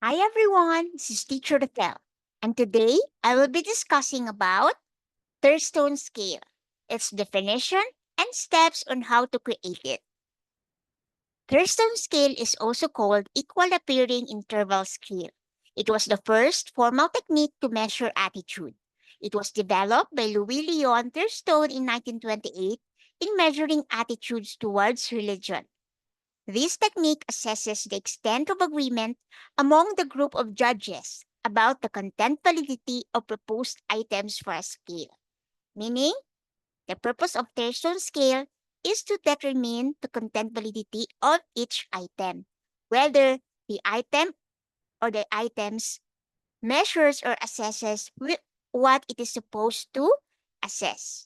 Hi everyone, this is Teacher Raquel, and today I will be discussing about Thurstone scale, its definition, and steps on how to create it. Thurstone scale is also called equal appearing interval scale. It was the first formal technique to measure attitude. It was developed by Louis Leon Thurstone in 1928 in measuring attitudes towards religion. This technique assesses the extent of agreement among the group of judges about the content validity of proposed items for a scale, meaning the purpose of Thurstone scale is to determine the content validity of each item, whether the item or the items measures or assesses what it is supposed to assess.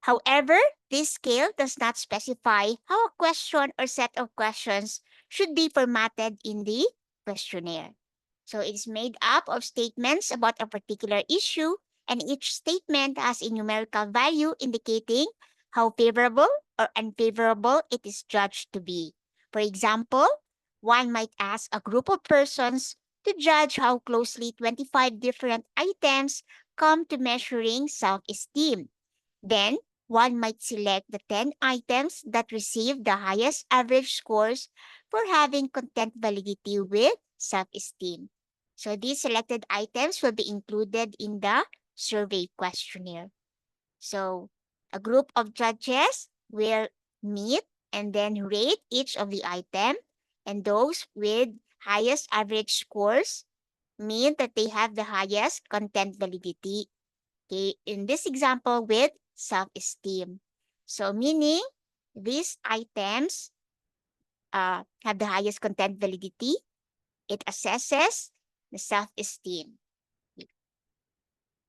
However, this scale does not specify how a question or set of questions should be formatted in the questionnaire. So it is made up of statements about a particular issue, and each statement has a numerical value indicating how favorable or unfavorable it is judged to be. For example, one might ask a group of persons to judge how closely 25 different items come to measuring self esteem. Then, one might select the 10 items that receive the highest average scores for having content validity with self esteem. So, these selected items will be included in the survey questionnaire. So, a group of judges will meet and then rate each of the item, and those with highest average scores mean that they have the highest content validity. Okay, in this example with self-esteem. So meaning these items have the highest content validity. It assesses the self-esteem.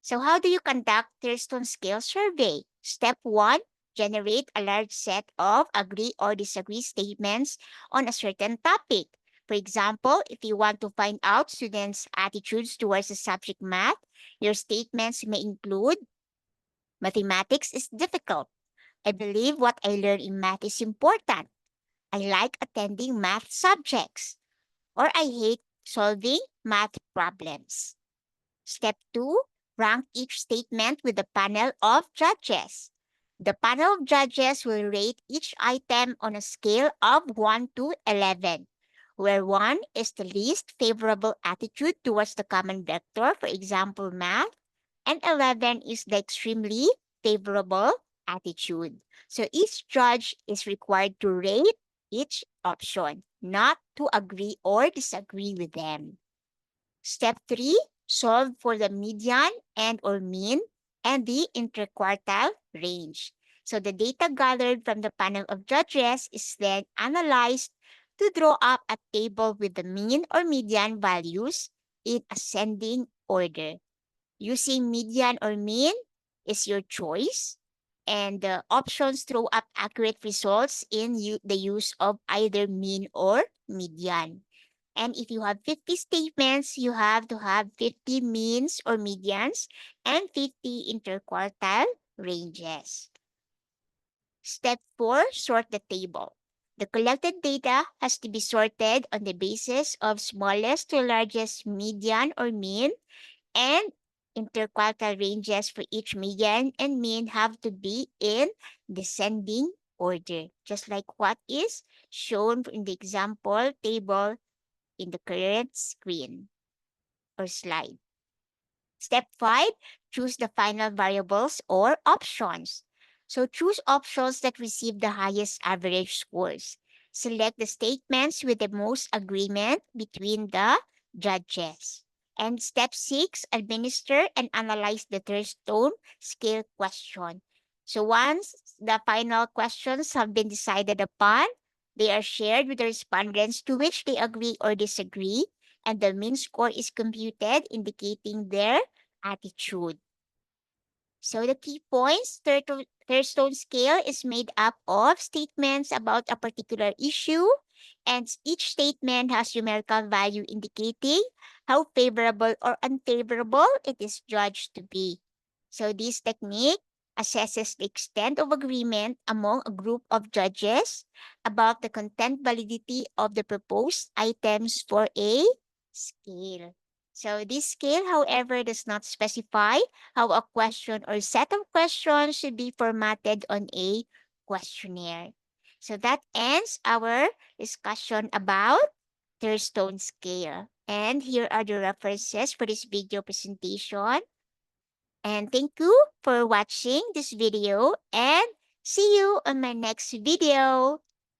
So how do you conduct Thurstone scale survey? Step 1, generate a large set of agree or disagree statements on a certain topic. For example, if you want to find out students' attitudes towards the subject math, your statements may include mathematics is difficult. I believe what I learn in math is important. I like attending math subjects. Or I hate solving math problems. Step 2, rank each statement with a panel of judges. The panel of judges will rate each item on a scale of 1 to 11, where 1 is the least favorable attitude towards the common vector, for example, math, and 11 is the extremely favorable attitude. So each judge is required to rate each option, not to agree or disagree with them. Step 3, solve for the median and or mean and the interquartile range. So the data gathered from the panel of judges is then analyzed to draw up a table with the mean or median values in ascending order. Using median or mean is your choice, and the options throw up accurate results in the use of either mean or median. And if you have 50 statements, you have to have 50 means or medians and 50 interquartile ranges. Step 4, sort the table. The collected data has to be sorted on the basis of smallest to largest median or mean, and interquartile ranges for each median and mean have to be in descending order, just like what is shown in the example table in the current screen or slide. Step 5, choose the final variables or options. So choose options that receive the highest average scores. Select the statements with the most agreement between the judges. And step 6, administer and analyze the Thurstone scale question. So once the final questions have been decided upon, they are shared with the respondents to which they agree or disagree, and the mean score is computed indicating their attitude. So the key points, Thurstone scale is made up of statements about a particular issue, and each statement has numerical value indicating how favorable or unfavorable it is judged to be. So this technique assesses the extent of agreement among a group of judges about the content validity of the proposed items for a scale. So this scale, however, does not specify how a question or set of questions should be formatted on a questionnaire. So that ends our discussion about Thurstone scale. And here are the references for this video presentation. And thank you for watching this video and see you on my next video.